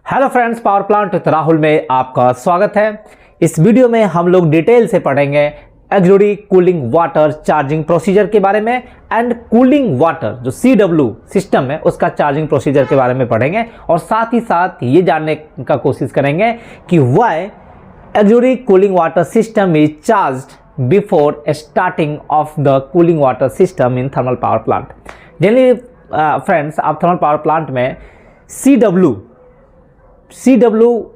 Hello friends, power plant with Rahul में आपका स्वागत है। इस वीडियो में हम लोग डिटेल से पढ़ेंगे auxiliary cooling water charging procedure के बारे में एंड कूलिंग वाटर जो CW सिस्टम है उसका चार्जिंग प्रोसीजर के बारे में पढ़ेंगे और साथ ही साथ ये जानने का कोशिश करेंगे कि why auxiliary cooling water system is charged before starting of the cooling water system in thermal power plant. Generally friends, आप थर्मल पावर प्लांट में CW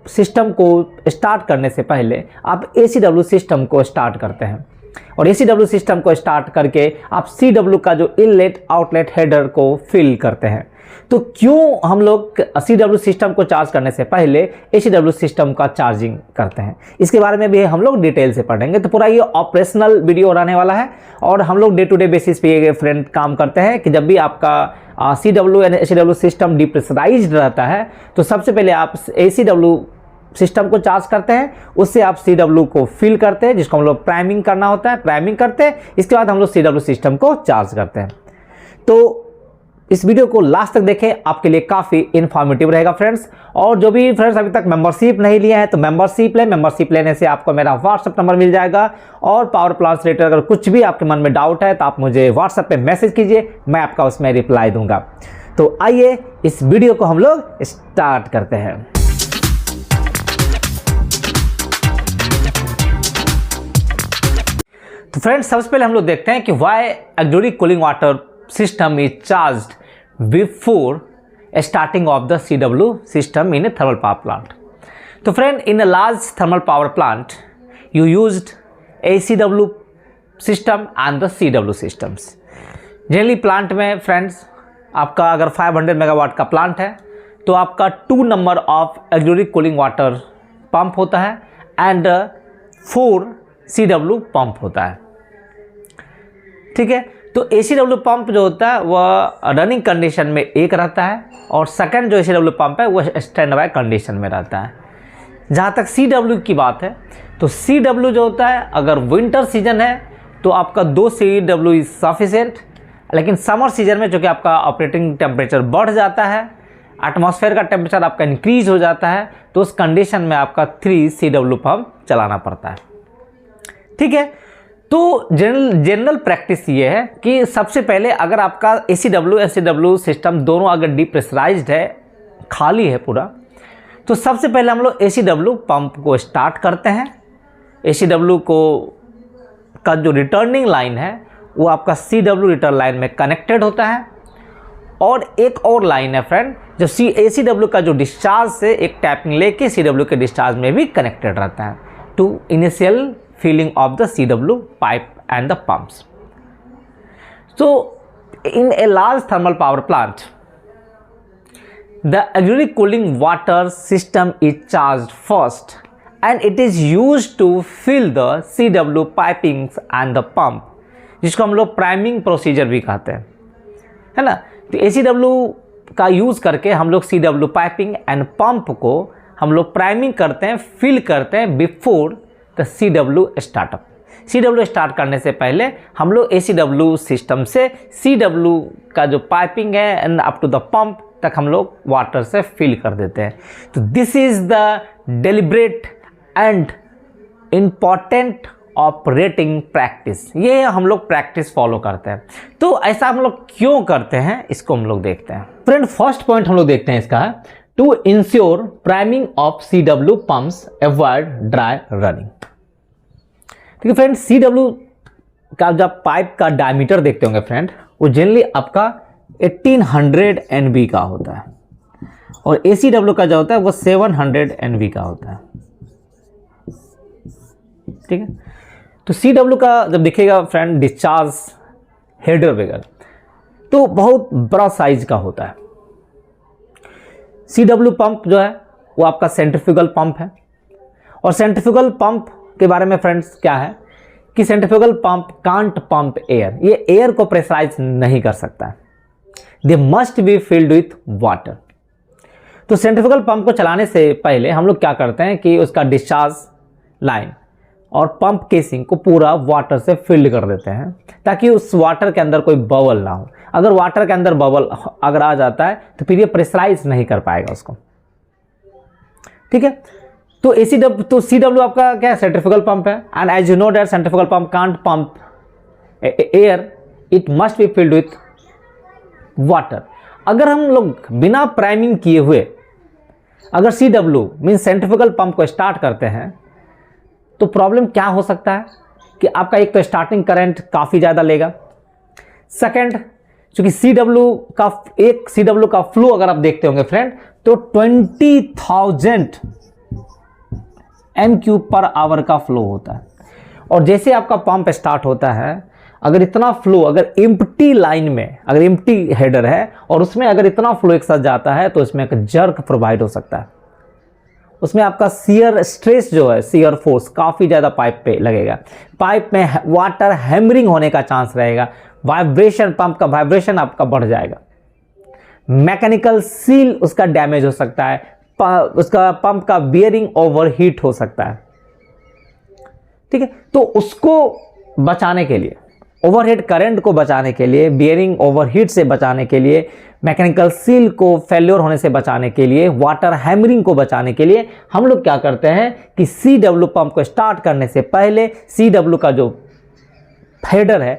सिस्टम को स्टार्ट करने से पहले आप ACW सिस्टम को स्टार्ट करते हैं और ACW सिस्टम को स्टार्ट करके आप CW का जो इनलेट आउटलेट हेडर को फिल करते हैं। तो क्यों हम लोग CW सिस्टम को चार्ज करने से पहले ACW सिस्टम का चार्जिंग करते हैं, इसके बारे में भी हम लोग डिटेल से पढ़ेंगे। तो पूरा ये ऑपरेशनल वीडियो रहने वाला है और हम लोग डे टू डे बेसिस पे ये फ्रेंड काम करते हैं कि जब भी आपका CW यानी ACW सिस्टम डिप्रेशराइज्ड रहता है तो सबसे पहले आप ACW सिस्टम को चार्ज करते हैं, उससे आप CW को फिल करते हैं जिसको हम लोग प्राइमिंग करना होता है, प्राइमिंग करते हैं, इसके बाद हम लोग CW सिस्टम को चार्ज करते हैं। तो इस वीडियो को लास्ट तक देखें, आपके लिए काफ़ी इन्फॉर्मेटिव रहेगा फ्रेंड्स। और जो भी फ्रेंड्स अभी तक मेंबरशिप नहीं लिया है तो मेंबरशिप लें। मेंबरशिप लेने से आपको मेरा व्हाट्सएप नंबर मिल जाएगा और पावर प्लांट से रिलेटेड अगर कुछ भी आपके मन में डाउट है तो आप मुझे व्हाट्सएप पे मैसेज कीजिए, मैं आपका उसमें रिप्लाई दूंगा। तो आइए इस वीडियो को हम लोग स्टार्ट करते हैं। तो फ्रेंड्स, सबसे पहले हम लोग देखते हैं कि why auxiliary cooling water system is charged before starting of the CW system in a thermal power plant. तो friend, in a large thermal power plant you used ACW system and the CW systems. Generally plant में friends आपका अगर 500 megawatt का plant है तो आपका 2 number of auxiliary cooling water pump होता है एंड 4 CW पंप होता है। ठीक है, तो ACW पंप जो होता है वह रनिंग कंडीशन में एक रहता है और सेकंड जो ACW पंप है वह स्टैंड बाय कंडीशन में रहता है। जहाँ तक CW की बात है तो CW जो होता है अगर विंटर सीजन है तो आपका 2 CW इज सफिशिएंट, लेकिन समर सीजन में जो कि आपका ऑपरेटिंग टेम्परेचर बढ़ जाता है, एटमॉस्फेयर का टेम्परेचर आपका इंक्रीज हो जाता है, तो उस कंडीशन में आपका 3 CW पंप चलाना पड़ता है। ठीक है, तो जनरल प्रैक्टिस ये है कि सबसे पहले अगर आपका ACW सिस्टम दोनों अगर डिप्रेशराइज्ड है, खाली है पूरा, तो सबसे पहले हम लोग ACW पंप को स्टार्ट करते हैं। ACW को का जो रिटर्निंग लाइन है वो आपका CW रिटर्न लाइन में कनेक्टेड होता है और एक और लाइन है फ्रेंड जो ACW का जो डिस्चार्ज से एक टैपिंग लेके CW के डिस्चार्ज में भी कनेक्टेड रहता है to initial filling of the CW pipe and the pumps. So in a large thermal power plant the auxiliary cooling water system is charged first and it is used to fill the CW pipings and the pump, जिसको हम लोग priming procedure भी कहते हैं, है ना। तो ACW का यूज़ करके हम लोग CW पाइपिंग एंड पंप को हम लोग प्राइमिंग करते हैं, फिल करते हैं before the CW startup. CW start करने से पहले हम लोग ACW सिस्टम से CW का जो पाइपिंग है and up to the pump तक हम लोग वाटर से फिल कर देते हैं। तो this is the deliberate and important operating practice. ये हम लोग प्रैक्टिस फॉलो करते हैं। तो ऐसा हम लोग क्यों करते हैं इसको हम लोग देखते हैं। फ्रेंड, फर्स्ट पॉइंट हम लोग देखते हैं इसका, to ensure priming of CW pumps avoid dry running. ठीक है फ्रेंड, CW का जब पाइप का डायमीटर देखते होंगे फ्रेंड, वो जनरली आपका 1800 NB का होता है और ACW का जो होता है वो 700 NB का होता है। ठीक है, तो CW का जब दिखेगा फ्रेंड डिस्चार्ज हेडर वगैरह तो बहुत बड़ा साइज का होता है। CW पंप जो है वो आपका सेंट्रीफ्यूगल पंप है और सेंट्रीफ्यूगल पंप के बारे में फ्रेंड्स क्या है कि centrifugal pump can't pump air, ये एयर को प्रेशराइज नहीं कर सकता है, they must be filled with water. तो सेंट्रीफ्यूगल पंप को चलाने से पहले हम लोग क्या करते हैं कि उसका डिस्चार्ज लाइन और पंप केसिंग को पूरा वाटर से फिल्ड कर देते हैं ताकि उस वाटर के अंदर कोई बबल ना हो। अगर वाटर के अंदर बबल अगर आ जाता है तो फिर ये प्रेशराइज नहीं कर पाएगा उसको। ठीक है। तो CW आपका क्या है, सेंट्रीफ्यूगल पंप है, and as you know that centrifugal pump can't pump air, it must be filled with water. अगर हम लोग बिना प्राइमिंग किए हुए अगर CW मीन सेंट्रीफ्यूगल पंप को स्टार्ट करते हैं तो प्रॉब्लम क्या हो सकता है कि आपका एक तो स्टार्टिंग करंट काफ़ी ज़्यादा लेगा, सेकंड चूंकि एक CW का फ्लो अगर आप देखते होंगे फ्रेंड तो 20,000 MQ पर आवर का फ्लो होता है, और जैसे आपका पंप स्टार्ट होता है अगर इतना फ्लो, अगर एम्प्टी लाइन में अगर एम्प्टी हेडर है और उसमें अगर इतना फ्लो एक साथ जाता है तो इसमें एक जर्क प्रोवाइड हो सकता है, उसमें आपका शियर स्ट्रेस जो है, शियर फोर्स काफ़ी ज़्यादा पाइप पे लगेगा, पाइप में वाटर हैमरिंग होने का चांस रहेगा, वाइब्रेशन, पंप का वाइब्रेशन आपका बढ़ जाएगा, मैकेनिकल सील उसका डैमेज हो सकता है, उसका पंप का बियरिंग ओवरहीट हो सकता है, ठीक है। तो उसको बचाने के लिए, ओवरहेड करंट को बचाने के लिए, बियरिंग ओवरहीट से बचाने के लिए, मैकेनिकल सील को फेल्योर होने से बचाने के लिए, वाटर हैमरिंग को बचाने के लिए हम लोग क्या करते हैं कि CW पंप को स्टार्ट करने से पहले CW का जो हेडर है,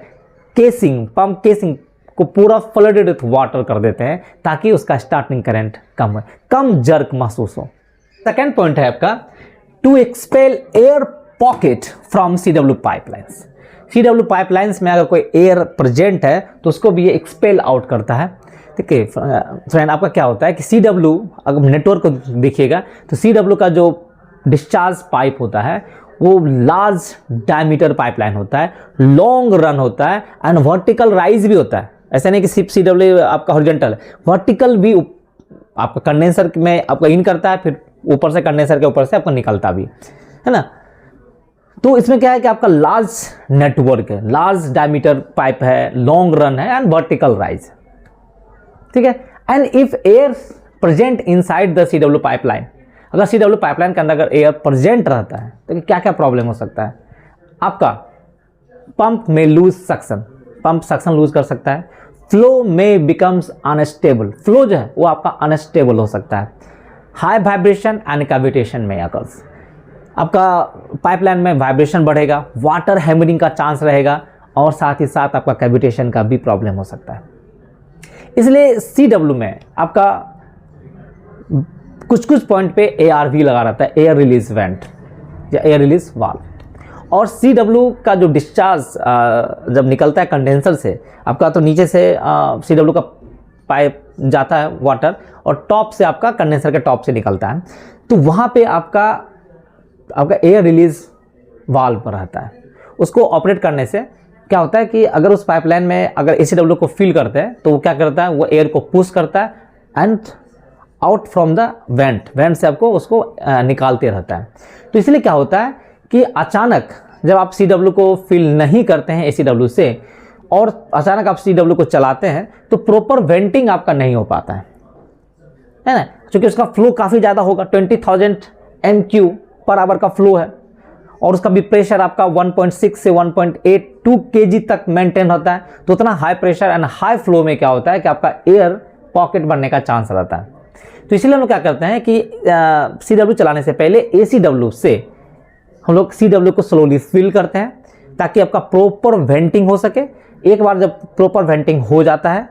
केसिंग, पंप केसिंग को पूरा फ्लडेड विथ वाटर कर देते हैं ताकि उसका स्टार्टिंग करंट कम हो, कम जर्क महसूस हो। सेकेंड पॉइंट है आपका to expel air pocket from CW pipelines. CW pipelines में अगर कोई एयर प्रेजेंट है तो उसको भी ये एक्सपेल आउट करता है, ठीक है फ्रेंड। आपका क्या होता है कि CW अगर नेटवर्क को देखिएगा तो CW का जो डिस्चार्ज पाइप होता है वो लार्ज डायमीटर पाइपलाइन होता है, लॉन्ग रन होता है एंड वर्टिकल राइज भी होता है। ऐसा नहीं कि सिर्फ CW आपका हॉरिजॉन्टल है, वर्टिकल भी आपका कंडेंसर में आपका इन करता है, फिर ऊपर से कंडेंसर के ऊपर से आपका निकलता भी है ना। तो इसमें क्या है कि आपका लार्ज नेटवर्क है, लार्ज डायमीटर पाइप है, लॉन्ग रन है एंड वर्टिकल राइज, ठीक है। And if air present inside the CW pipeline, अगर CW पाइपलाइन के अंदर अगर एयर प्रेजेंट रहता है तो क्या क्या प्रॉब्लम हो सकता है। आपका पंप में lose suction, pump suction lose कर सकता है, फ्लो में बिकम्स अनस्टेबल, फ्लो जो है वो आपका अनस्टेबल हो सकता है, हाई वाइब्रेशन एंड कैविटेशन में अकर्स, आपका पाइपलाइन में वाइब्रेशन बढ़ेगा, वाटर हैमरिंग का चांस रहेगा और साथ ही साथ आपका कैविटेशन का भी प्रॉब्लम हो सकता है। इसलिए CW में आपका कुछ कुछ पॉइंट पे ARV लगा रहता है, एयर रिलीज वेंट या एयर रिलीज वाल्व, और CW का जो डिस्चार्ज जब निकलता है कंडेंसर से आपका, तो नीचे से CW का पाइप जाता है वाटर और टॉप से आपका कंडेंसर के टॉप से निकलता है, तो वहाँ पे आपका एयर रिलीज वाल्व पर रहता है। उसको ऑपरेट करने से क्या होता है कि अगर उस पाइपलाइन में अगर ACW को फिल करते हैं तो वो क्या करता है, वो एयर को पुश करता है and out from the went से आपको उसको निकालते रहता है। तो इसलिए क्या होता है कि अचानक जब आप CW को फिल नहीं करते हैं ACW से और अचानक आप CW को चलाते हैं तो प्रॉपर वेंटिंग आपका नहीं हो पाता है ना, क्योंकि उसका फ्लो काफ़ी ज़्यादा होगा, 20,000 MQ पर आवर का फ्लो है और उसका भी प्रेशर आपका 1.6 से 1.82 kg तक मेंटेन होता है। तो उतना high pressure and high flow में क्या होता है कि आपका एयर पॉकेट बनने का चांस रहता है। तो इसलिए हम लोग क्या करते हैं कि CW चलाने से पहले ACW से हम लोग CW को स्लोली फिल करते हैं ताकि आपका प्रॉपर वेंटिंग हो सके। एक बार जब प्रॉपर वेंटिंग हो जाता है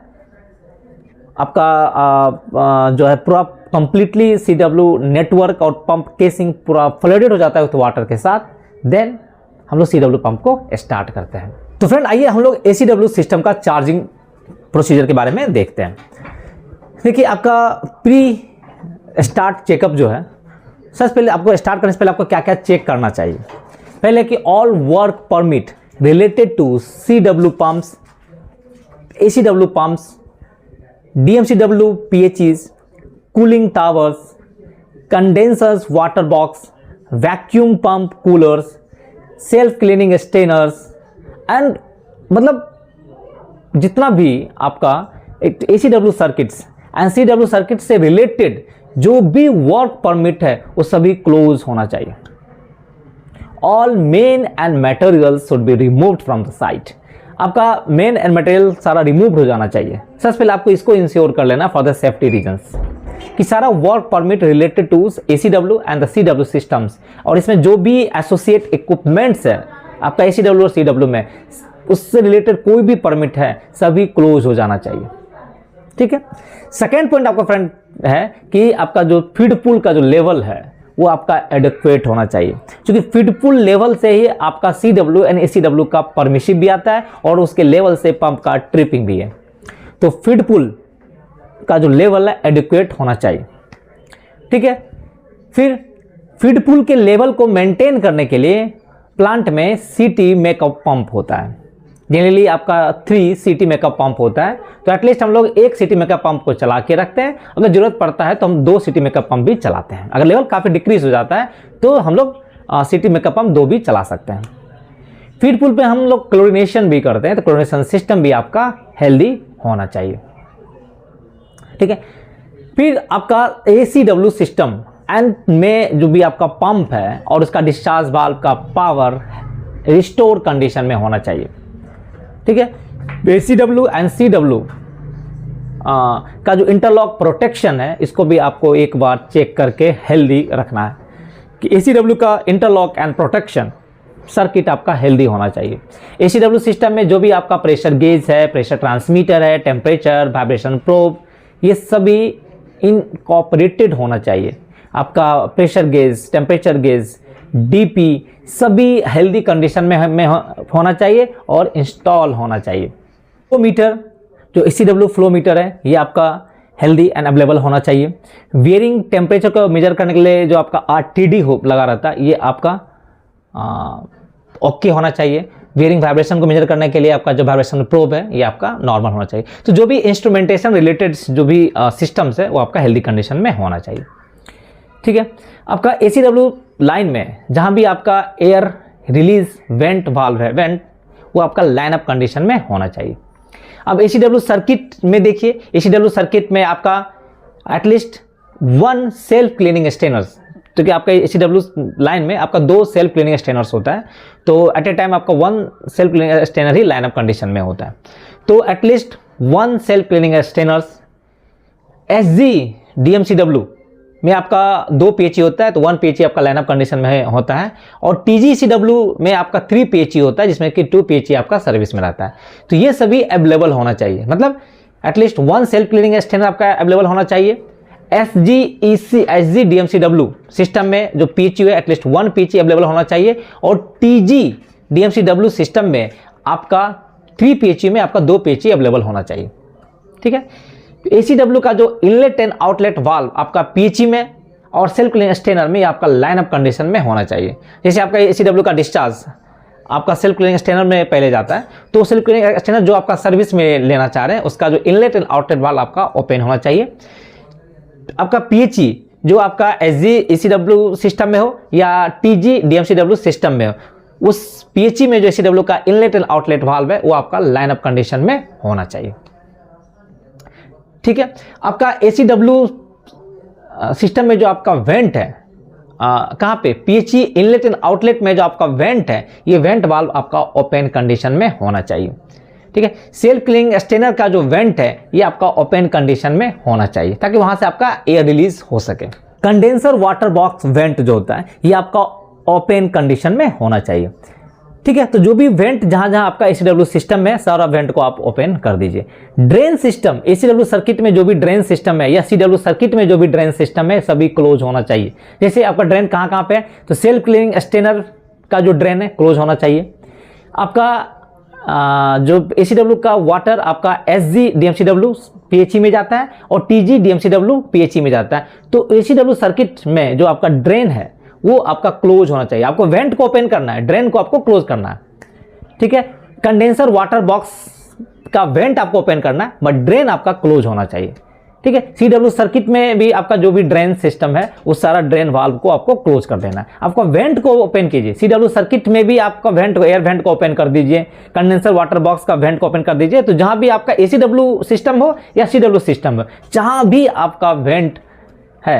आपका जो है पूरा कंप्लीटली CW नेटवर्क और पंप केसिंग पूरा फ्लडेड हो जाता है उस वाटर के साथ, देन हम लोग CW पंप को स्टार्ट करते हैं। तो फ्रेंड आइए हम लोग ACW सिस्टम का चार्जिंग प्रोसीजर के बारे में देखते हैं। देखिए आपका प्री स्टार्ट चेकअप जो है, सबसे पहले आपको स्टार्ट करने से पहले आपको क्या क्या चेक करना चाहिए। पहले कि all work permit related to CW pumps, ACW pumps, DMCW PHEs, cooling towers, condensers, water box, vacuum pump coolers, self cleaning strainers and मतलब जितना भी आपका एक ACW circuits and CW circuit से रिलेटेड जो भी वर्क परमिट है वो सभी क्लोज होना चाहिए। All main and material should be removed from the site. आपका मेन एंड मटेरियल सारा रिमूव हो जाना चाहिए। सबसे पहले आपको इसको इंश्योर कर लेना फॉर द सेफ्टी रीजंस। कि सारा work permit related to ACW and the CW systems, और इसमें जो भी एसोसिएट इक्विपमेंट्स है आपका ACW और CW में, उससे रिलेटेड कोई भी परमिट है सभी क्लोज हो जाना चाहिए। ठीक है। सेकेंड पॉइंट आपका फ्रेंड है कि आपका जो फीड पुल का जो लेवल है वो आपका एडिक्वेट होना चाहिए, क्योंकि फीड पुल लेवल से ही आपका CW एंड ACW का परमिशिव भी आता है और उसके लेवल से पंप का ट्रिपिंग भी है। तो फीड पुल का जो लेवल है एडिक्वेट होना चाहिए। ठीक है। फिर फीड पुल के लेवल को मेंटेन करने के लिए प्लांट में CT मेकअप पंप होता है। जनरली आपका 3 CT मेकअप पंप होता है, तो एटलीस्ट हम लोग एक CT मेकअप पंप को चला के रखते हैं। अगर जरूरत पड़ता है तो हम 2 CT मेकअप पंप भी चलाते हैं। अगर लेवल काफ़ी डिक्रीज हो जाता है तो हम लोग CT मेकअप पंप 2 भी चला सकते हैं। फीड पुल पे हम लोग क्लोरिनेशन भी करते हैं, तो क्लोरिनेशन सिस्टम भी आपका हेल्दी होना चाहिए। ठीक है। फिर आपका ACW सिस्टम एंड में जो भी आपका पंप है और उसका डिस्चार्ज वाल्व का पावर रिस्टोर कंडीशन में होना चाहिए। ठीक है। ACW एंड CW का जो इंटरलॉक प्रोटेक्शन है इसको भी आपको एक बार चेक करके हेल्दी रखना है कि ACW का इंटरलॉक एंड प्रोटेक्शन सर्किट आपका हेल्दी होना चाहिए। ACW सिस्टम में जो भी आपका प्रेशर गेज है, प्रेशर ट्रांसमीटर है, टेम्परेचर, वाइब्रेशन प्रोब, ये सभी इनकॉर्पोरेटेड होना चाहिए। आपका pressure gauge, temperature gauge, DP सभी हेल्दी कंडीशन में होना चाहिए और इंस्टॉल होना चाहिए। फ्लो मीटर जो ACW फ्लो मीटर है ये आपका हेल्दी एंड अवेलेबल होना चाहिए। वियरिंग टेम्परेचर को मेजर करने के लिए जो आपका RTD हो लगा रहता है ये आपका ओके होना चाहिए। वियरिंग वाइब्रेशन को मेजर करने के लिए आपका जो वाइब्रेशन प्रोब है ये आपका नॉर्मल होना चाहिए। तो जो भी इंस्ट्रूमेंटेशन रिलेटेड जो भी सिस्टम्स है वो आपका हेल्दी कंडीशन में होना चाहिए। ठीक है। आपका ACW लाइन में जहां भी आपका एयर रिलीज वेंट वाल्व है, वेंट, वो आपका लाइन अप कंडीशन में होना चाहिए। अब ACW सर्किट में देखिए, ACW सर्किट में आपका एटलीस्ट 1 सेल्फ क्लीनिंग स्टेनर्स, क्योंकि आपका ACW लाइन में आपका 2 सेल्फ क्लीनिंग स्टेनर्स होता है, तो एट ए टाइम आपका 1 सेल्फ क्लीनिंग स्टेनर ही लाइन अप कंडीशन में होता है। तो at least 1 self cleaning strainers. SG DMCW में आपका 2 PHE होता है, तो 1 PHE आपका लाइनअप कंडीशन में होता है, और TGCW में आपका 3 PHE होता है जिसमें कि 2 PHE आपका सर्विस में रहता है। तो ये सभी अवेलेबल होना चाहिए, मतलब एटलीस्ट 1 सेल्फ क्लीनिंग स्टेनर आपका अवेलेबल होना चाहिए। SG DMCW सिस्टम में जो PHE है एटलीस्ट 1 PHE अवेलेबल होना चाहिए, और TG DMCW सिस्टम में आपका 3 PHE में आपका 2 PHE अवेलेबल होना चाहिए। ठीक है। ACW का जो इनलेट एंड आउटलेट वाल्व आपका PHE में और सेल्फ क्लीनिंग स्टेनर में आपका लाइन अप कंडीशन में होना चाहिए। जैसे आपका ACW का डिस्चार्ज आपका सेल्फ क्लीनिंग स्टेनर में पहले जाता है, तो सेल्फ क्लीनिंग स्टेनर जो आपका सर्विस में लेना चाह रहे हैं उसका जो इनलेट एंड आउटलेट वाल्व आपका ओपन होना चाहिए। आपका PHE जो आपका SG ACW सिस्टम में हो या TG DMCW सिस्टम में हो, उस PHE में जो ACW का इनलेट एंड आउटलेट वाल्व है वो आपका लाइन अप कंडीशन में होना चाहिए। ठीक है। आपका ACW सिस्टम में जो आपका वेंट है कहाँ पे, PHE इनलेट एंड आउटलेट में जो आपका वेंट है ये वेंट वाल्व आपका ओपन कंडीशन में होना चाहिए। ठीक है। सेल्फ क्लीनिंग स्टेनर का जो वेंट है ये आपका ओपन कंडीशन में होना चाहिए ताकि वहां से आपका एयर रिलीज हो सके। कंडेंसर वाटर बॉक्स वेंट जो होता है ये आपका ओपन कंडीशन में होना चाहिए। ठीक है। तो जो भी वेंट जहां जहां आपका ACW सिस्टम में सारा वेंट को आप ओपन कर दीजिए। ड्रेन सिस्टम ACW सर्किट में जो भी ड्रेन सिस्टम है या CW सर्किट में जो भी ड्रेन सिस्टम है सभी क्लोज होना चाहिए। जैसे आपका ड्रेन कहां पे है, तो सेल्फ क्लीनिंग स्टेनर का जो ड्रेन है क्लोज होना चाहिए। आपका जो ACW का वाटर आपका SG DMCW PHE में जाता है और TG DMCW PHE में जाता है। तो ACW सर्किट में जो आपका ड्रेन है वो आपका क्लोज होना चाहिए। आपको वेंट को ओपन करना है, ड्रेन को आपको क्लोज करना है। ठीक है। कंडेंसर वाटर बॉक्स का वेंट आपको ओपन करना है बट ड्रेन आपका क्लोज होना चाहिए। ठीक है। CW सर्किट में भी आपका जो भी ड्रेन सिस्टम है उस सारा ड्रेन वाल्व को आपको क्लोज कर देना है। आपको वेंट को ओपन कीजिए। CW सर्किट में भी आपका वेंट को, एयर वेंट को ओपन कर दीजिए। कंडेंसर वाटर बॉक्स का वेंट को ओपन कर दीजिए। तो जहां भी आपका ACW सिस्टम हो या CW सिस्टम हो, जहां भी आपका वेंट है,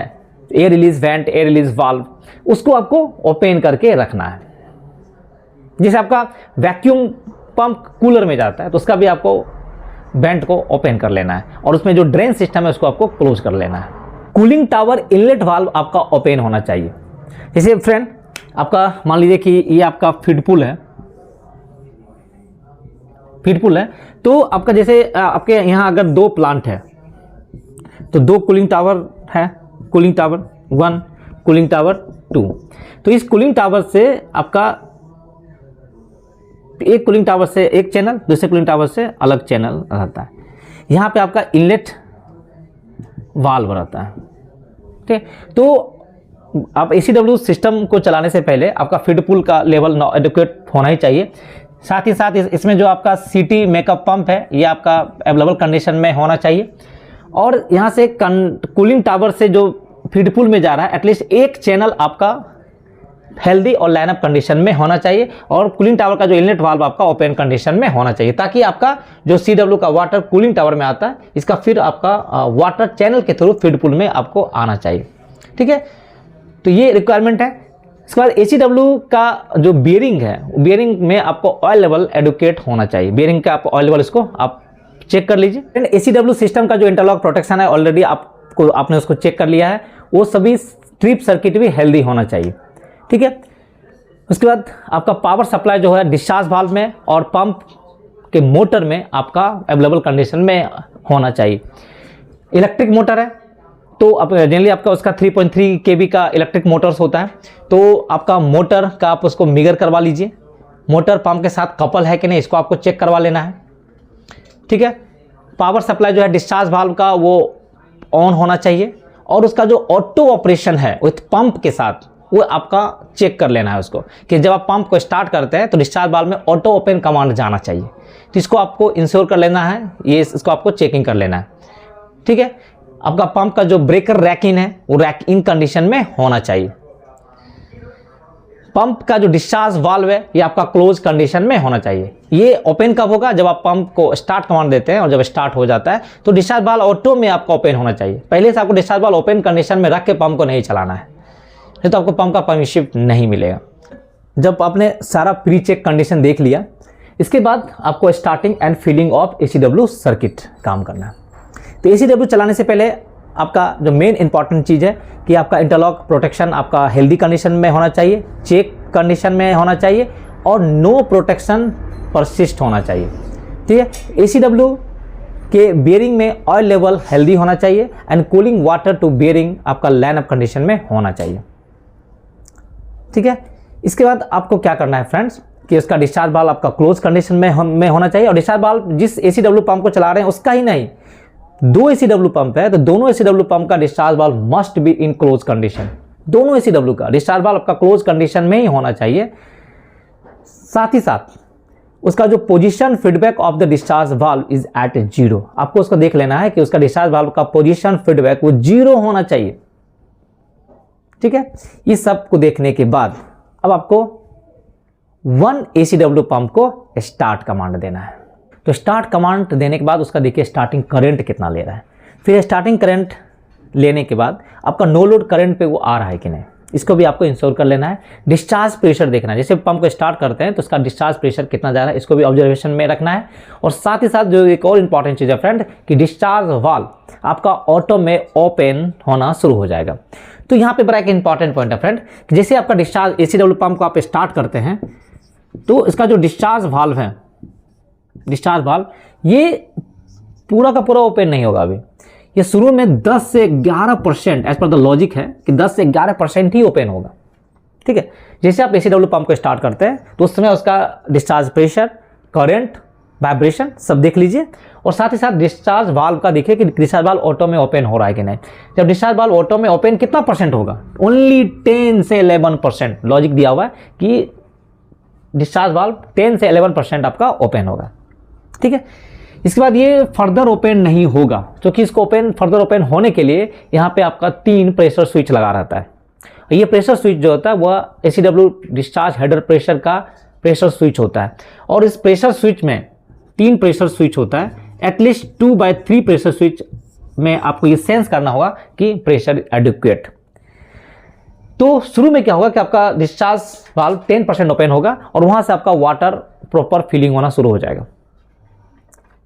air release went, air release valve, उसको आपको ओपन करके रखना है। जैसे आपका वैक्यूम पंप कूलर में जाता है तो उसका भी आपको वेंट को ओपन कर लेना है और उसमें जो ड्रेन सिस्टम है उसको आपको क्लोज कर लेना है। कूलिंग टावर इनलेट वाल्व आपका ओपन होना चाहिए। जैसे फ्रेंड आपका मान लीजिए कि ये आपका फीड पुल है, तो आपका जैसे आपके यहाँ अगर 2 प्लांट है तो 2 कूलिंग टावर है, कूलिंग टावर 1, कूलिंग टावर 2। तो इस कूलिंग टावर से आपका एक कूलिंग टावर से एक चैनल, दूसरे कूलिंग टावर से अलग चैनल रहता है। यहाँ पे आपका इनलेट वाल्व रहता है। ठीक, तो आप ACW सिस्टम को चलाने से पहले आपका फीड पुल का लेवल एडिक्वेट होना ही चाहिए। साथ ही साथ इसमें जो आपका CT मेकअप पंप है ये आपका अवेलेबल कंडीशन में होना चाहिए। और यहाँ से कूलिंग टावर से जो फीड पुल में जा रहा है एटलीस्ट एक चैनल आपका हेल्दी और लाइनअप कंडीशन में होना चाहिए, और कूलिंग टावर का जो इनलेट वाल्व आपका ओपन कंडीशन में होना चाहिए, ताकि आपका जो CW का वाटर कूलिंग टावर में आता है इसका फिर आपका वाटर चैनल के थ्रू फीड पुल में आपको आना चाहिए। ठीक है, तो ये रिक्वायरमेंट है। इसके बाद ACW का जो बियरिंग है, बियरिंग में आपको ऑयल लेवल एडुकेट होना चाहिए। बियरिंग का आपको ऑयल लेवल इसको आप चेक कर लीजिए। ACW सिस्टम का जो इंटरलॉक प्रोटेक्शन है ऑलरेडी आपने उसको चेक कर लिया है, वो सभी स्ट्रिप सर्किट भी हेल्दी होना चाहिए। ठीक है, उसके बाद आपका पावर सप्लाई जो है डिस्चार्ज वाल्व में और पंप के मोटर में आपका अवेलेबल कंडीशन में होना चाहिए। इलेक्ट्रिक मोटर है तो आप जनरली आपका उसका 3.3 kV का इलेक्ट्रिक मोटर्स होता है, तो आपका मोटर का आप उसको मिगर करवा लीजिए। मोटर पंप के साथ कपल है कि नहीं इसको आपको चेक करवा लेना है। ठीक है, पावर सप्लाई जो है डिस्चार्ज वाल्व का वो ऑन होना चाहिए, और उसका जो ऑटो ऑपरेशन है विथ पंप के साथ वो आपका चेक कर लेना है उसको, कि जब आप पंप को स्टार्ट करते हैं तो डिस्चार्ज वाल्व में ऑटो ओपन कमांड जाना चाहिए। तो इसको आपको इंश्योर कर लेना है, ये इसको आपको चेकिंग कर लेना है। ठीक है, आपका पंप का जो ब्रेकर रैक इन है वो रैक इन कंडीशन में होना चाहिए। पंप का जो डिस्चार्ज वाल्व है ये आपका क्लोज कंडीशन में होना चाहिए। ये ओपन कब होगा? जब आप पंप को स्टार्ट कमांड देते हैं और जब स्टार्ट हो जाता है तो डिस्चार्ज वाल्व ऑटो में आपका ओपन होना चाहिए। पहले से आपको डिस्चार्ज वाल्व ओपन कंडीशन में रख के पंप को नहीं चलाना है, नहीं तो आपको पंप का परमिशन नहीं मिलेगा। जब आपने सारा प्री चेक कंडीशन देख लिया, इसके बाद आपको starting and filling of ACW circuit काम करना है। तो ACW चलाने से पहले आपका जो मेन इंपॉर्टेंट चीज़ है कि आपका इंटरलॉक प्रोटेक्शन आपका हेल्दी कंडीशन में होना चाहिए, चेक कंडीशन में होना चाहिए, और नो प्रोटेक्शन परसिस्ट होना चाहिए। ठीक है, ACW के बियरिंग में ऑयल लेवल हेल्दी होना चाहिए, and cooling water to bearing आपका लाइन अप कंडीशन में होना चाहिए। ठीक है, इसके बाद आपको क्या करना है फ्रेंड्स कि उसका डिस्चार्ज वाल्व आपका क्लोज कंडीशन में होना चाहिए, और डिस्चार्ज वाल्व जिस ACW पंप को चला रहे हैं उसका ही नहीं, 2 ACW पंप है तो दोनों ACW पंप का discharge valve must be in close condition. दोनों ACW का डिस्चार्ज वाल्व आपका क्लोज कंडीशन में ही होना चाहिए। साथ ही साथ उसका जो position feedback of the discharge valve is at 0। आपको उसको देख लेना है कि उसका डिस्चार्ज वाल्व का पोजीशन फीडबैक वो 0 होना चाहिए। ठीक है, इस सब को देखने के बाद अब आपको 1 ACW पंप को स्टार्ट कमांड देना है। तो स्टार्ट कमांड देने के बाद उसका देखिए स्टार्टिंग करंट कितना ले रहा है। फिर स्टार्टिंग करंट लेने के बाद आपका नो लोड करंट पे वो आ रहा है कि नहीं, इसको भी आपको इंश्योर कर लेना है। डिस्चार्ज प्रेशर देखना है, जैसे पंप को स्टार्ट करते हैं तो उसका डिस्चार्ज प्रेशर कितना जा रहा है इसको भी ऑब्जर्वेशन में रखना है। और साथ ही साथ जो एक और इंपॉर्टेंट चीज़ है फ्रेंड कि डिस्चार्ज वाल्व आपका ऑटो में ओपन होना शुरू हो जाएगा। तो यहाँ पे बड़ा एक इंपॉर्टेंट पॉइंट है फ्रेंड कि जैसे आपका डिस्चार्ज ACW पंप को आप स्टार्ट करते हैं तो इसका जो डिस्चार्ज वाल्व है, डिस्चार्ज वाल्व ये पूरा का पूरा ओपन नहीं होगा। अभी ये शुरू में 10 से 11% एज पर द लॉजिक है कि 10 से 11% ही ओपन होगा। ठीक है, जैसे आप ACW पंप को स्टार्ट करते हैं तो उस समय उसका डिस्चार्ज प्रेशर, करंट, वाइब्रेशन सब देख लीजिए, और साथ ही साथ डिस्चार्ज वाल्व का देखिए कि डिस्चार्ज वाल्व ऑटो में ओपन हो रहा है कि नहीं। जब डिस्चार्ज वाल्व ऑटो में ओपन कितना परसेंट होगा? ओनली 10 से 11%। लॉजिक दिया हुआ है कि डिस्चार्ज वाल्व 10 से 11% आपका ओपन होगा। ठीक है, इसके बाद ये फर्दर ओपन नहीं होगा, क्योंकि इसको फर्दर ओपन होने के लिए यहाँ पे आपका 3 प्रेशर स्विच लगा रहता है। ये प्रेशर स्विच जो होता है वह ACW डिस्चार्ज हेडर प्रेशर का प्रेशर स्विच होता है, और इस प्रेशर स्विच में 3 प्रेशर स्विच होता है। एटलीस्ट 2/3 प्रेशर स्विच में आपको ये सेंस करना होगा कि प्रेशर एडिक्वेट। तो शुरू में क्या होगा कि आपका डिस्चार्ज वाल्व 10% ओपन होगा और वहाँ से आपका वाटर प्रॉपर फिलिंग होना शुरू हो जाएगा।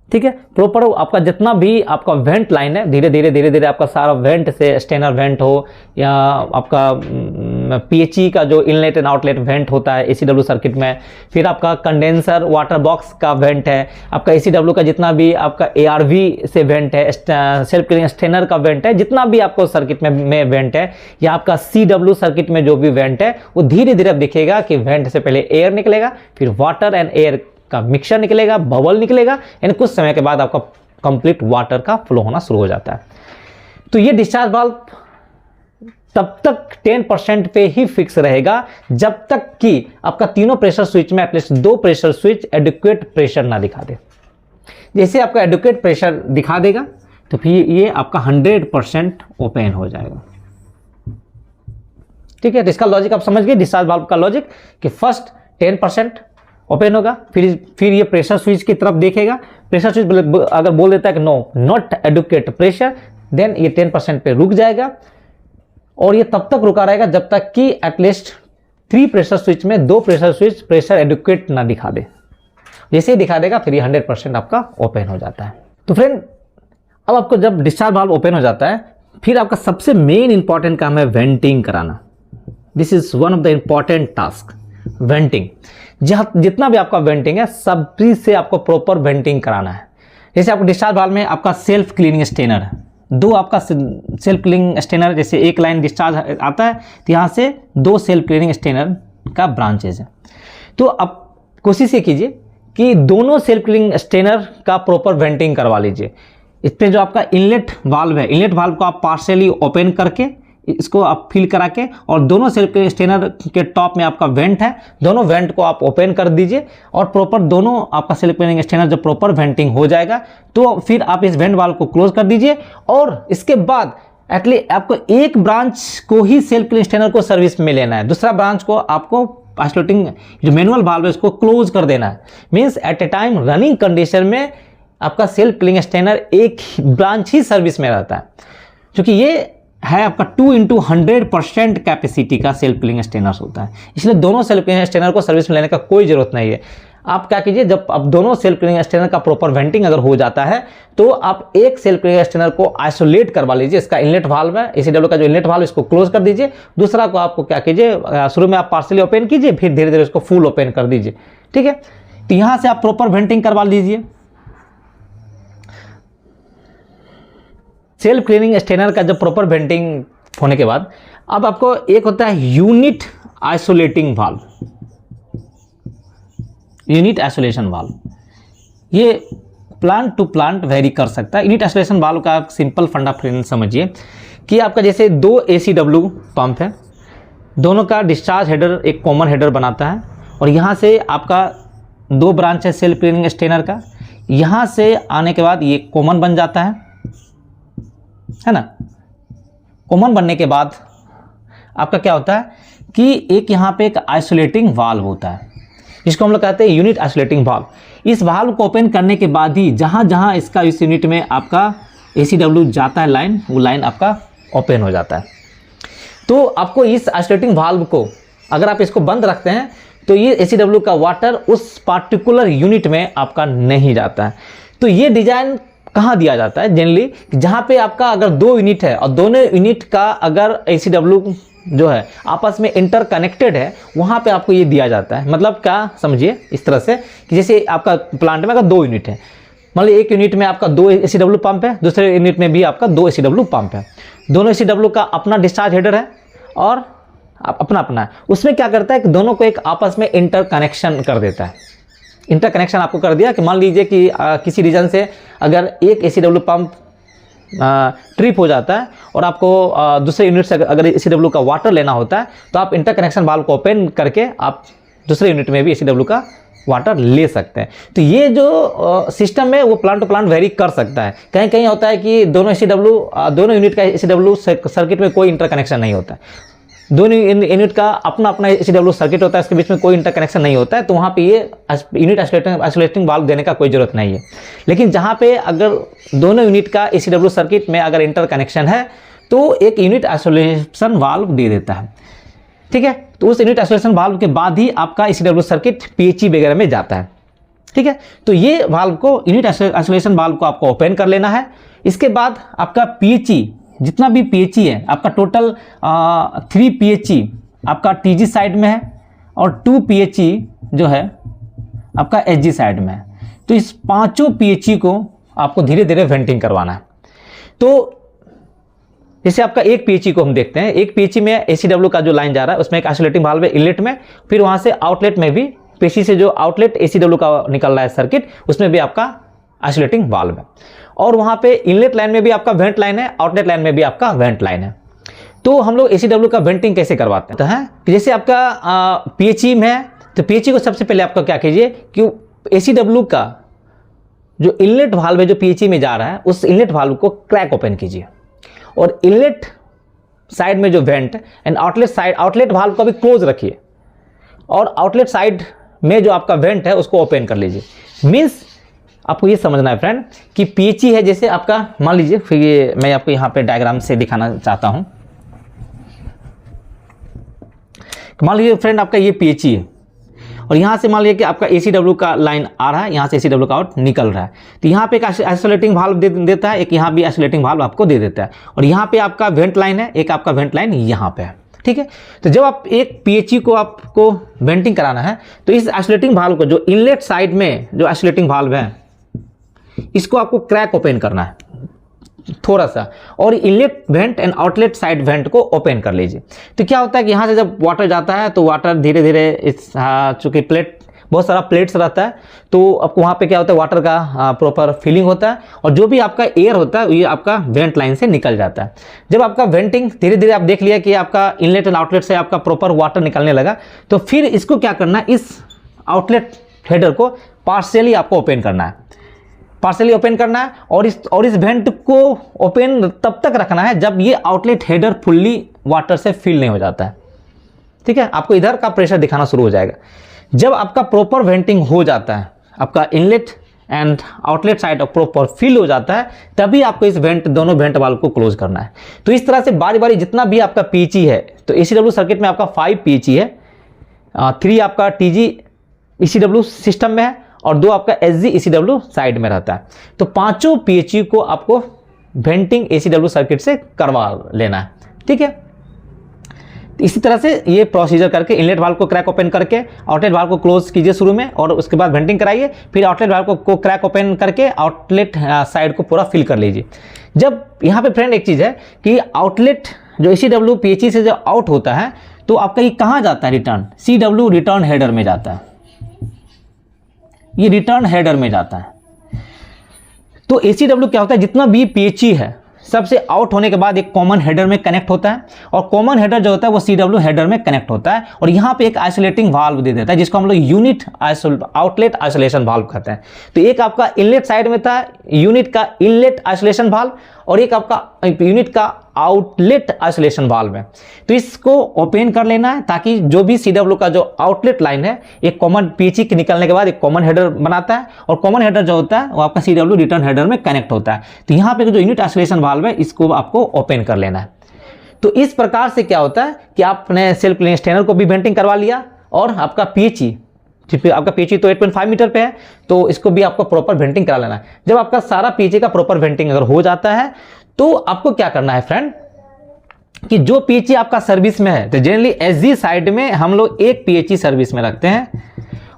ठीक है। प्रॉपर आपका जितना भी आपका वेंट लाइन है, धीरे धीरे आपका सारा वेंट से स्टेनर वेंट हो या आपका पीएचई का जो इनलेट एंड आउटलेट वेंट होता है एसीडब्ल्यू सर्किट में, फिर आपका कंडेंसर वाटर बॉक्स का वेंट है, आपका एसीडब्ल्यू का जितना भी आपका एआरवी से वेंट है, सेल्फ क्लीनिंग स्टेनर का वेंट है, जितना भी आपको सर्किट में वेंट है, या आपका सीडब्ल्यू सर्किट में जो भी वेंट है, वो धीरे धीरे अब दिखेगा कि वेंट से पहले एयर निकलेगा, फिर वाटर एंड एयर का मिक्सचर निकलेगा, बबल निकलेगा, यानी कुछ समय के बाद आपका कंप्लीट वाटर का फ्लो होना शुरू हो जाता है। तो ये डिस्चार्ज वाल्व तब तक 10% पे ही फिक्स रहेगा जब तक कि आपका तीनों प्रेशर स्विच में at least 2 pressure switch adequate pressure ना दिखा दे। जैसे आपका एडिक्वेट प्रेशर दिखा देगा तो फिर ये आपका 100% ओपन हो जाएगा। ठीक है, तो इसका लॉजिक आप समझ गए, डिस्चार्ज वाल्व का लॉजिक कि फर्स्ट 10% ओपन होगा, फिर ये प्रेशर स्विच की तरफ देखेगा, प्रेशर स्विच अगर बोल देता है कि no not adequate pressure, then ये 10% पे रुक जाएगा, और ये तब तक रुका रहेगा जब तक कि एटलीस्ट 3 प्रेशर स्विच में 2 प्रेशर स्विच प्रेशर एडुकेट ना दिखा दे। जैसे ही दिखा देगा फिर ये 100% आपका ओपन हो जाता है। तो फ्रेंड, अब आपको जब डिस्चार्ज वाल्व ओपन हो जाता है, फिर आपका सबसे मेन इंपॉर्टेंट काम है वेंटिंग कराना। This is one of the important task, venting. जितना भी आपका वेंटिंग है सभी से आपको प्रॉपर वेंटिंग कराना है। जैसे आपको डिस्चार्ज वाल्व में आपका सेल्फ क्लीनिंग स्टेनर है, 2 आपका सेल्फ क्लीनिंग स्टेनर, जैसे एक लाइन डिस्चार्ज आता है तो यहाँ से 2 सेल्फ क्लीनिंग स्टेनर का ब्रांचेज है। तो अब कोशिश ये कीजिए कि दोनों सेल्फ क्लीनिंग स्टेनर का प्रॉपर वेंटिंग करवा लीजिए। इस पर जो आपका इनलेट वाल्व है, इनलेट वाल्व को आप पार्शियली ओपन करके इसको आप फिल करा के, और दोनों सेल्फ स्टेनर के टॉप में आपका वेंट है, दोनों वेंट को आप ओपन कर दीजिए, और प्रॉपर दोनों आपका सेल्फ क्लीनिंग स्टेनर जब प्रॉपर वेंटिंग हो जाएगा तो फिर आप इस वेंट वाल्व को क्लोज कर दीजिए, और इसके बाद एटलीस्ट आपको एक ब्रांच को ही सेल्फ क्लीनिंग स्टेनर को सर्विस में लेना है, दूसरा ब्रांच को आपको आइसोलेटिंग जो मैनुअल वाल्व है उसको क्लोज कर देना है। Means at a time running condition में आपका सेल्फ क्लीनिंग स्टेनर एक ब्रांच ही सर्विस में रहता है, क्योंकि ये है आपका 2x100% कैपेसिटी का सेल्फ क्लीनिंग स्टेनर होता है, इसलिए दोनों सेल्फ क्लीनिंग स्टेनर को सर्विस में लेने का कोई जरूरत नहीं है। आप क्या कीजिए, जब आप दोनों सेल्फ क्लीनिंग स्टेनर का प्रॉपर वेंटिंग अगर हो जाता है तो आप एक सेल्फ क्लीनिंग स्टेनर को आइसोलेट करवा लीजिए, इसका इनलेट वाल्व है एसीडब्ल्यू का जो इनलेट वाल्व इसको क्लोज कर दीजिए, दूसरा को आपको क्या कीजिए, शुरू में आप पार्शियली ओपन कीजिए, फिर धीरे धीरे उसको फुल ओपन कर दीजिए। ठीक है, तो यहां से आप प्रॉपर वेंटिंग करवा लीजिए। सेल्फ क्लीनिंग स्टेनर का जब प्रॉपर वेंटिंग होने के बाद अब आपको एक होता है unit isolating valve, unit isolation valve. ये प्लांट टू प्लांट वेरी कर सकता है। यूनिट आइसोलेशन वाल्व का सिंपल फंडा फ्रेंड समझिए कि आपका जैसे 2 एसीडब्ल्यू पंप है, दोनों का डिस्चार्ज हेडर एक कॉमन हेडर बनाता है, और यहाँ से आपका 2 ब्रांच है सेल्फ क्लीनिंग स्टेनर का, यहाँ से आने के बाद ये कॉमन बन जाता है ना। कॉमन बनने के बाद आपका क्या होता है कि एक यहाँ पे एक आइसोलेटिंग वाल्व होता है, जिसको हम लोग कहते हैं यूनिट आइसोलेटिंग वाल्व। इस वाल्व को ओपन करने के बाद ही जहाँ जहाँ इसका इस यूनिट में आपका एसीडब्ल्यू जाता है लाइन, वो लाइन आपका ओपन हो जाता है। तो आपको इस आइसोलेटिंग वाल्व को अगर आप इसको बंद रखते हैं तो ये एसीडब्ल्यू का वाटर उस पार्टिकुलर यूनिट में आपका नहीं जाता है। तो ये डिजाइन कहाँ दिया जाता है जनरली, जहाँ पे आपका अगर 2 यूनिट है और दोनों यूनिट का अगर एसीडब्ल्यू जो है आपस में इंटरकनेक्टेड है, वहाँ पे आपको ये दिया जाता है। मतलब क्या समझिए इस तरह से कि जैसे आपका प्लांट में अगर 2 यूनिट है, मान लीजिए एक यूनिट में आपका 2 एसीडब्ल्यू पंप है, दूसरे यूनिट में भी आपका 2 एसीडब्ल्यू पंप है, दोनों एसीडब्ल्यू का अपना डिस्चार्ज हेडर है और अपना अपना है। उसमें क्या करता है कि दोनों को एक आपस में इंटरकनेक्शन कर देता है। इंटरकनेक्शन आपको कर दिया कि मान लीजिए कि किसी रीजन से अगर एक एसीडब्ल्यू पंप ट्रिप हो जाता है और आपको दूसरे यूनिट से अगर एसीडब्ल्यू का वाटर लेना होता है, तो आप इंटरकनेक्शन वाल्व को ओपन करके आप दूसरे यूनिट में भी एसीडब्ल्यू का वाटर ले सकते हैं। तो ये जो सिस्टम है वो प्लांट टू प्लांट वेरी कर सकता है। कहीं कहीं होता है कि दोनों यूनिट का एसीडब्ल्यू सर्किट में कोई इंटरकनेक्शन नहीं होता है, दोनों यूनिट का अपना अपना एसीडब्ल्यू सर्किट होता है, इसके बीच में कोई इंटरकनेक्शन नहीं होता है, तो वहाँ पे ये यूनिट आइसोलेटिंग वाल्व देने का कोई जरूरत नहीं है। लेकिन जहाँ पे अगर दोनों यूनिट का एसीडब्ल्यू सर्किट में अगर इंटरकनेक्शन है तो एक यूनिट आइसोलेशन वाल्व दे देता है। ठीक है, तो उस यूनिट आइसोलेशन वाल्व के बाद ही आपका एसीडब्ल्यू सर्किट पीएचई वगैरह में जाता है। ठीक है। तो ये वाल्व को, यूनिट आइसोलेशन वाल्व को आपको ओपन कर लेना है। इसके बाद आपका पीएचई, जितना भी पीएचई है आपका, टोटल 3 पीएचई आपका टीजी साइड में है और 2 पीएचई जो है आपका एचजी साइड में है। तो इस पांचों पीएचई को आपको धीरे धीरे वेंटिंग करवाना है। तो जैसे आपका एक पीएचई को हम देखते हैं, एक पीएचई में एसीडब्ल्यू का जो लाइन जा रहा है उसमें एक आइसोलेटिंग वाल्व है इनलेट में, फिर वहां से आउटलेट में भी पेशी से जो आउटलेट एसीडब्ल्यू का निकल रहा है सर्किट, उसमें भी आपका आइसोलेटिंग वाल्व है। और वहां पे इनलेट लाइन में भी आपका वेंट लाइन है, आउटलेट लाइन में भी आपका वेंट लाइन है। तो हम लोग एसीडब्ल्यू का वेंटिंग कैसे करवाते हैं? जैसे आपका पीएचई में है, तो पीएचई को सबसे पहले आपका क्या कीजिए कि एसीडब्ल्यू का जो इनलेट वाल्व है जो पीएचई में जा रहा है, उस इनलेट वाल्व को क्रैक ओपन कीजिए और इनलेट साइड में जो went and outlet side, outlet valve को भी क्लोज रखिए और आउटलेट साइड में जो आपका वेंट है उसको ओपन कर लीजिए। मीन्स आपको ये समझना है फ्रेंड कि पीएचई है, जैसे आपका मान लीजिए, फिर ये मैं आपको यहाँ पे डायग्राम से दिखाना चाहता हूँ। मान लीजिए फ्रेंड आपका ये पीएचई है और यहाँ से मान लीजिए कि आपका एसीडब्ल्यू का लाइन आ रहा है, यहाँ से एसीडब्ल्यू का आउट निकल रहा है। तो यहाँ पे एक आइसोलेटिंग वाल्व देता है, एक यहाँ भी आइसोलेटिंग वाल्व आपको दे देता है और यहाँ पे आपका वेंट लाइन है, एक आपका वेंट लाइन यहाँ पे है। ठीक है। तो जब आप एक पीएचई को आपको वेंटिंग कराना है तो इस आइसोलेटिंग वाल्व को, जो इनलेट साइड में जो आइसोलेटिंग वाल्व है, इसको आपको क्रैक ओपन करना है थोड़ा सा और inlet went and outlet side went को ओपन कर लीजिए। तो क्या होता है कि यहाँ से जब वाटर जाता है तो वाटर धीरे धीरे इस चूंकि प्लेट, बहुत सारा प्लेट्स रहता है, तो आपको वहाँ पे क्या होता है, वाटर का प्रॉपर फिलिंग होता है और जो भी आपका एयर होता है ये आपका वेंट लाइन से निकल जाता है। जब आपका वेंटिंग धीरे धीरे आप देख लिया कि आपका इनलेट एंड आउटलेट से आपका प्रॉपर वाटर निकलने लगा, तो फिर इसको क्या करना है, इस आउटलेट हेडर को पार्शियली आपको ओपन करना है, पार्शियली ओपन करना है और इस वेंट को ओपन तब तक रखना है जब ये आउटलेट हेडर फुल्ली वाटर से फिल नहीं हो जाता है। ठीक है। आपको इधर का प्रेशर दिखाना शुरू हो जाएगा। जब आपका प्रॉपर वेंटिंग हो जाता है, आपका inlet and outlet side proper fill हो जाता है, तभी आपको इस वेंट, दोनों वेंट वाल्व को क्लोज करना है। तो इस तरह से बारी बारी जितना भी आपका पीएचई है, तो एसीडब्ल्यू सर्किट में आपका 5 पीएचई है, 3 आपका टीजी ईसीडब्ल्यू सिस्टम में है और 2 आपका एसजी ईसीडब्ल्यू साइड में रहता है। तो पांचों पीएचई को आपको वेंटिंग एसीडब्ल्यू सर्किट से करवा लेना है। ठीक है। इसी तरह से ये प्रोसीजर करके इनलेट वाल्व को क्रैक ओपन करके आउटलेट वाल्व को क्लोज कीजिए शुरू में और उसके बाद वेंटिंग कराइए, फिर आउटलेट वाल्व को क्रैक ओपन करके आउटलेट साइड को पूरा फिल कर लीजिए। जब यहाँ पे फ्रेंड एक चीज़ है कि आउटलेट जो एसीडब्ल्यू पीएचई से जो आउट होता है तो आपका ये कहाँ जाता है, रिटर्न सीडब्ल्यू रिटर्न हेडर में जाता है, ये रिटर्न हेडर में जाता है। तो एसीडब्ल्यू क्या होता है, जितना भी पीएचई है सबसे आउट होने के बाद एक कॉमन हेडर में कनेक्ट होता है और कॉमन हेडर जो होता है वो सीडब्ल्यू हेडर में कनेक्ट होता है और यहाँ पे एक आइसोलेटिंग वाल्व दे देता है जिसको हम लोग यूनिट आउटलेट आइसोलेशन वाल्व कहते हैं। तो एक आपका इनलेट साइड में था यूनिट का इनलेट आइसोलेशन वाल्व और एक आपका यूनिट का आउटलेट आइसोलेशन वाल्व है। तो इसको ओपन कर लेना है ताकि जो भी सीडब्ल्यू का जो आउटलेट लाइन है एक कॉमन पीएचई के निकलने के बाद एक कॉमन हेडर बनाता है और कॉमन हेडर जो होता है वो आपका सीडब्ल्यू रिटर्न हेडर में कनेक्ट होता है। तो यहाँ पे जो यूनिट आइसोलेशन वाल्व है इसको आपको ओपन कर लेना है। तो इस प्रकार से क्या होता है कि आपने सेल्फ क्लीनिंग स्ट्रेनर को भी वेंटिंग करवा लिया और आपका पीएचई, आपका पीएचई तो 8.5 मीटर पे है तो इसको भी आपको प्रॉपर वेंटिंग करा लेना है। जब आपका सारा पीएचई का प्रॉपर वेंटिंग अगर हो जाता है तो आपको क्या करना है फ्रेंड कि जो पीएचई आपका सर्विस में है, तो जनरली एसजी साइड में हम लोग एक पीएचई सर्विस में रखते हैं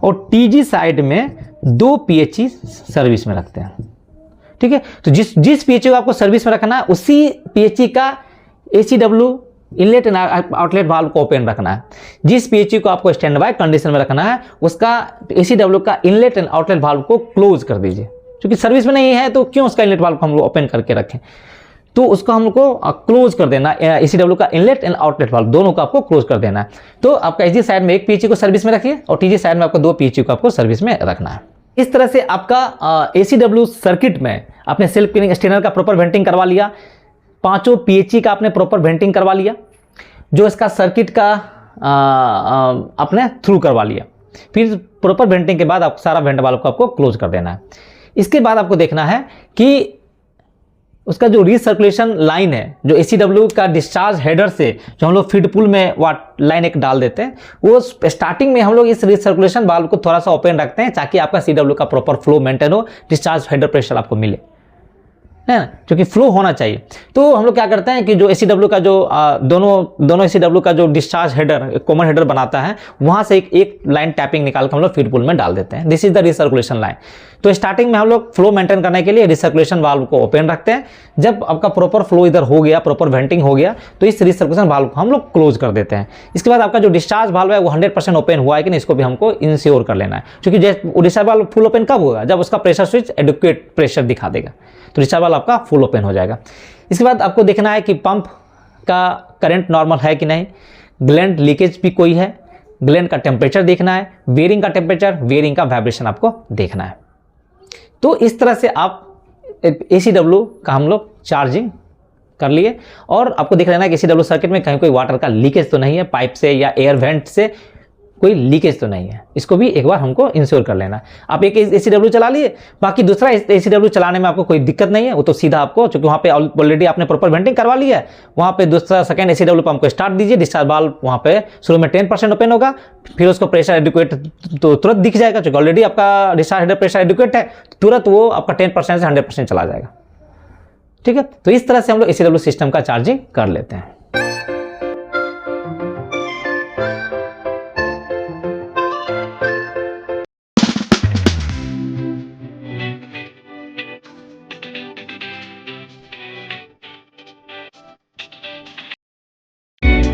और टीजी साइड में 2 पीएचई सर्विस में रखते हैं। ठीक है। तो जिस पीएचई को आपको सर्विस में रखना है उसी पीएचई का एसीडब्ल्यू इनलेट एंड आउटलेट वाल्व को ओपन रखना है। जिस पीएचई को आपको स्टैंड बाय कंडीशन में रखना है उसका एसीडब्ल्यू का इनलेट एंड आउटलेट वाल्व को क्लोज कर दीजिए। क्योंकि सर्विस में नहीं है तो क्यों उसका इनलेट वाल्व को हम लोग ओपन करके रखें, तो उसको हम लोग को क्लोज कर देना। एसीडब्ल्यू का इनलेट एंड आउटलेट वाल्व दोनों को आपको क्लोज कर देना है। तो आपका एसजी साइड में एक पीएचई को सर्विस में रखिए और टीजी साइड में आपको 2 पीएचई को आपको सर्विस में रखना है। इस तरह से आपका एसीडब्ल्यू सर्किट में आपने सेल्फ क्लीनिंग स्ट्रेनर का प्रॉपर वेंटिंग करवा लिया, पांचों पीएचई का आपने प्रॉपर वेंटिंग करवा लिया, जो इसका सर्किट का आपने थ्रू करवा लिया। फिर प्रॉपर वेंटिंग के बाद आप सारा वेंट वाल्व को आपको क्लोज कर देना है। इसके बाद आपको देखना है कि उसका जो रीसर्कुलेशन लाइन है, जो ACW का डिस्चार्ज हेडर से जो हम लोग फीड पुल में लाइन एक डाल देते हैं, वो स्टार्टिंग में हम लोग इस रीसर्कुलेशन वाल्व को थोड़ा सा ओपन रखते हैं ताकि आपका CW का प्रॉपर फ्लो मेंटेन हो, डिस्चार्ज हेडर प्रेशर आपको मिले, है ना, क्योंकि फ्लो होना चाहिए। तो हम लोग क्या करते हैं कि जो ACW का जो दोनों ACW का जो डिस्चार्ज हेडर कॉमन हेडर बनाता है, वहां से एक लाइन टैपिंग निकाल कर हम लोग फीड पुल में डाल देते हैं। This is the recirculation line. तो स्टार्टिंग में हम लोग फ्लो मेंटेन करने के लिए रिसर्कुलेशन वाल्व को ओपन रखते हैं। जब आपका प्रॉपर फ्लो इधर हो गया, प्रॉपर वेंटिंग हो गया, तो इस रिसर्कुलेशन वाल्व को हम लोग क्लोज कर देते हैं। इसके बाद आपका जो डिस्चार्ज वाल्व है वो 100% ओपन हुआ है कि नहीं, इसको भी हमको इंश्योर कर लेना है, क्योंकि डिस्चार्ज वाल्व फुल ओपन कब होगा, जब उसका प्रेशर स्विच एडिक्वेट प्रेशर दिखा देगा, तो डिस्चार्ज वाल्व आपका फुल ओपन हो जाएगा। इसके बाद आपको देखना है कि पंप का करंट नॉर्मल है कि नहीं, ग्लैंड लीकेज भी कोई है, ग्लैंड का टेम्परेचर देखना है, बेयरिंग का टेम्परेचर, बेयरिंग का वाइब्रेशन आपको देखना है। तो इस तरह से आप ACW का हम लोग चार्जिंग कर लिए, और आपको देख लेना है कि ACW सर्किट में कहीं कोई वाटर का लीकेज तो नहीं है, पाइप से या एयर वेंट से कोई लीकेज तो नहीं है, इसको भी एक बार हमको इंश्योर कर लेना है। आप एक ACW चला लिए, बाकी दूसरा ACW चलाने में आपको कोई दिक्कत नहीं है, वो तो सीधा आपको, क्योंकि वहाँ पे ऑलरेडी आपने प्रॉपर वेंटिंग करवा लिया है, वहाँ पे दूसरा सेकंड ACW पंप को स्टार्ट दीजिए, डिस्चार्ज वाल्व वहाँ पे शुरू में 10% ओपन होगा, फिर उसको प्रेशर एडिक्वेट तो तुरंत दिख जाएगा, क्योंकि ऑलरेडी आपका डिस्चार्ज हेडर प्रेशर एडिक्वेट है, तुरंत वो आपका 10% से 100% चला जाएगा। ठीक है, तो इस तरह से हम लोग ACW सिस्टम का चार्जिंग कर लेते हैं।